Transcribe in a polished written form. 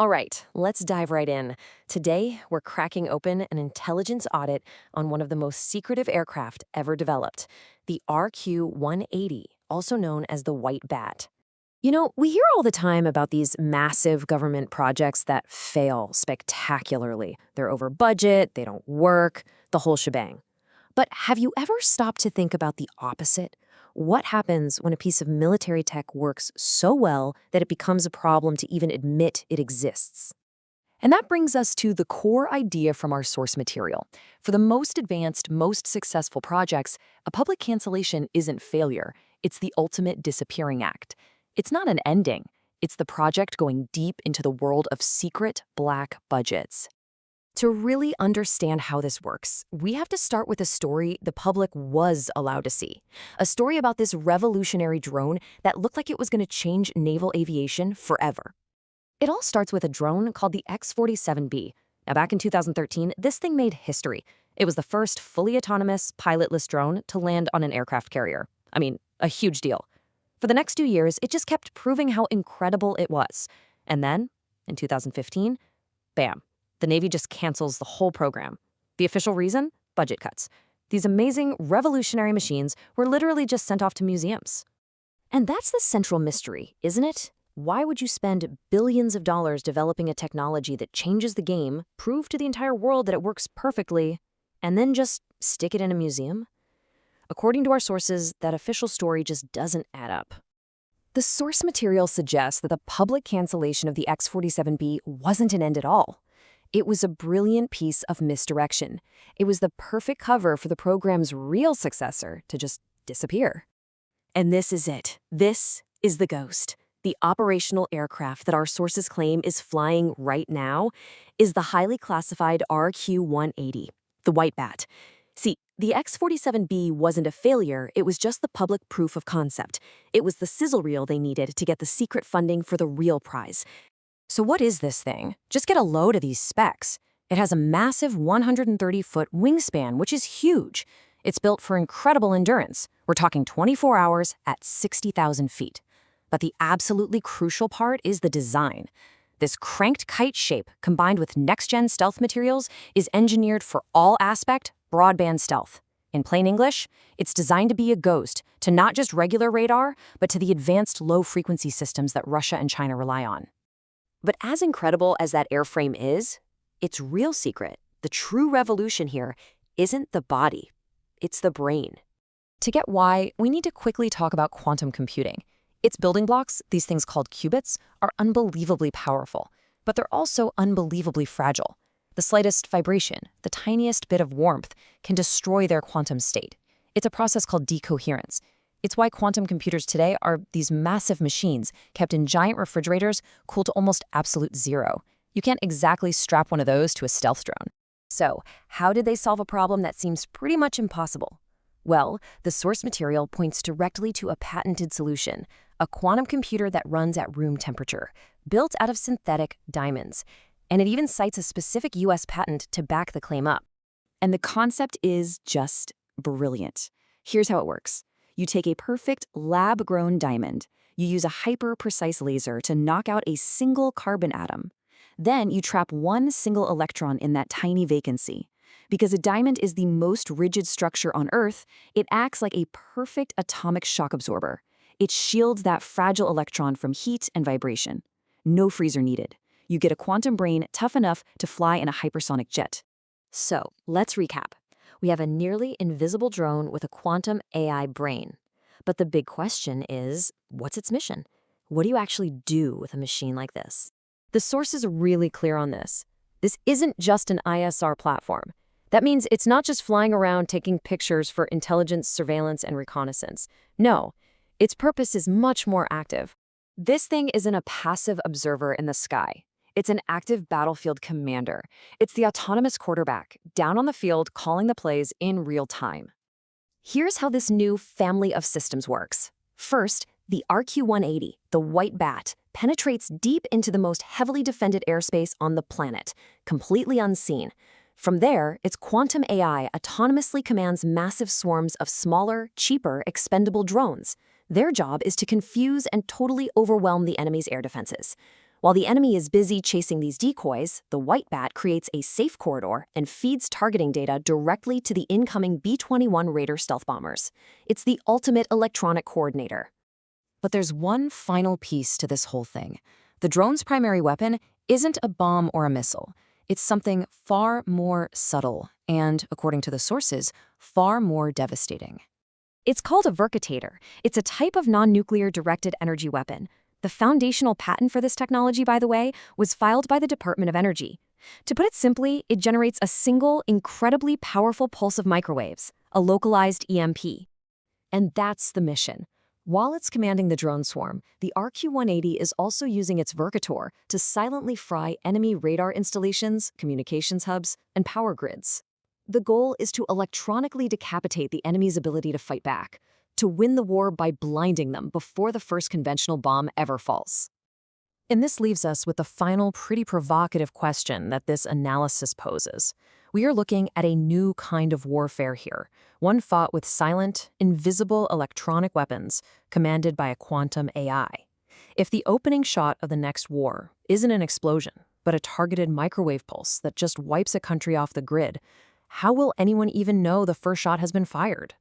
All right, let's dive right in. Today, we're cracking open an intelligence audit on one of the most secretive aircraft ever developed, the RQ-180, also known as the White Bat. You know, we hear all the time about these massive government projects that fail spectacularly. They're over budget, they don't work, the whole shebang. But have you ever stopped to think about the opposite? What happens when a piece of military tech works so well that it becomes a problem to even admit it exists? And that brings us to the core idea from our source material. For the most advanced, most successful projects, a public cancellation isn't failure. It's the ultimate disappearing act. It's not an ending. It's the project going deep into the world of secret black budgets. To really understand how this works, we have to start with a story the public was allowed to see. A story about this revolutionary drone that looked like it was going to change naval aviation forever. It all starts with a drone called the X-47B. Now, back in 2013, this thing made history. It was the first fully autonomous, pilotless drone to land on an aircraft carrier. I mean, a huge deal. For the next 2 years, it just kept proving how incredible it was. And then, in 2015, bam. The Navy just cancels the whole program. The official reason? Budget cuts. These amazing, revolutionary machines were literally just sent off to museums. And that's the central mystery, isn't it? Why would you spend billions of dollars developing a technology that changes the game, prove to the entire world that it works perfectly, and then just stick it in a museum? According to our sources, that official story just doesn't add up. The source material suggests that the public cancellation of the X-47B wasn't an end at all. It was a brilliant piece of misdirection. It was the perfect cover for the program's real successor to just disappear. And this is it. This is the ghost. The operational aircraft that our sources claim is flying right now is the highly classified RQ-180, the White Bat. See, the X-47B wasn't a failure, it was just the public proof of concept. It was the sizzle reel they needed to get the secret funding for the real prize. So what is this thing? Just get a load of these specs. It has a massive 130-foot wingspan, which is huge. It's built for incredible endurance. We're talking 24 hours at 60,000 feet. But the absolutely crucial part is the design. This cranked kite shape, combined with next-gen stealth materials, is engineered for all-aspect, broadband stealth. In plain English, it's designed to be a ghost to not just regular radar, but to the advanced low-frequency systems that Russia and China rely on. But as incredible as that airframe is, its real secret, the true revolution here, isn't the body. It's the brain. To get why, we need to quickly talk about quantum computing. Its building blocks, these things called qubits, are unbelievably powerful, but they're also unbelievably fragile. The slightest vibration, the tiniest bit of warmth, can destroy their quantum state. It's a process called decoherence. It's why quantum computers today are these massive machines kept in giant refrigerators cooled to almost absolute zero. You can't exactly strap one of those to a stealth drone. So, how did they solve a problem that seems pretty much impossible? Well, the source material points directly to a patented solution, a quantum computer that runs at room temperature, built out of synthetic diamonds. And it even cites a specific US patent to back the claim up. And the concept is just brilliant. Here's how it works. You take a perfect lab-grown diamond. You use a hyper-precise laser to knock out a single carbon atom. Then you trap one single electron in that tiny vacancy. Because a diamond is the most rigid structure on Earth, it acts like a perfect atomic shock absorber. It shields that fragile electron from heat and vibration. No freezer needed. You get a quantum brain tough enough to fly in a hypersonic jet. So, let's recap. We have a nearly invisible drone with a quantum AI brain. But the big question is, what's its mission? What do you actually do with a machine like this? The source is really clear on this. This isn't just an ISR platform. That means it's not just flying around taking pictures for intelligence, surveillance, and reconnaissance. No, its purpose is much more active. This thing isn't a passive observer in the sky. It's an active battlefield commander. It's the autonomous quarterback, down on the field calling the plays in real time. Here's how this new family of systems works. First, the RQ-180, the White Bat, penetrates deep into the most heavily defended airspace on the planet, completely unseen. From there, its quantum AI autonomously commands massive swarms of smaller, cheaper, expendable drones. Their job is to confuse and totally overwhelm the enemy's air defenses. While the enemy is busy chasing these decoys, the white bat creates a safe corridor and feeds targeting data directly to the incoming B-21 Raider stealth bombers. It's the ultimate electronic coordinator. But there's one final piece to this whole thing. The drone's primary weapon isn't a bomb or a missile. It's something far more subtle and, according to the sources, far more devastating. It's called a Veretator. It's a type of non-nuclear directed energy weapon. The foundational patent for this technology, by the way, was filed by the Department of Energy. To put it simply, it generates a single, incredibly powerful pulse of microwaves, a localized EMP. And that's the mission. While it's commanding the drone swarm, the RQ-180 is also using its Veretator to silently fry enemy radar installations, communications hubs, and power grids. The goal is to electronically decapitate the enemy's ability to fight back, to win the war by blinding them before the first conventional bomb ever falls. And this leaves us with the final pretty provocative question that this analysis poses. We are looking at a new kind of warfare here, one fought with silent, invisible electronic weapons commanded by a quantum AI. If the opening shot of the next war isn't an explosion, but a targeted microwave pulse that just wipes a country off the grid, how will anyone even know the first shot has been fired?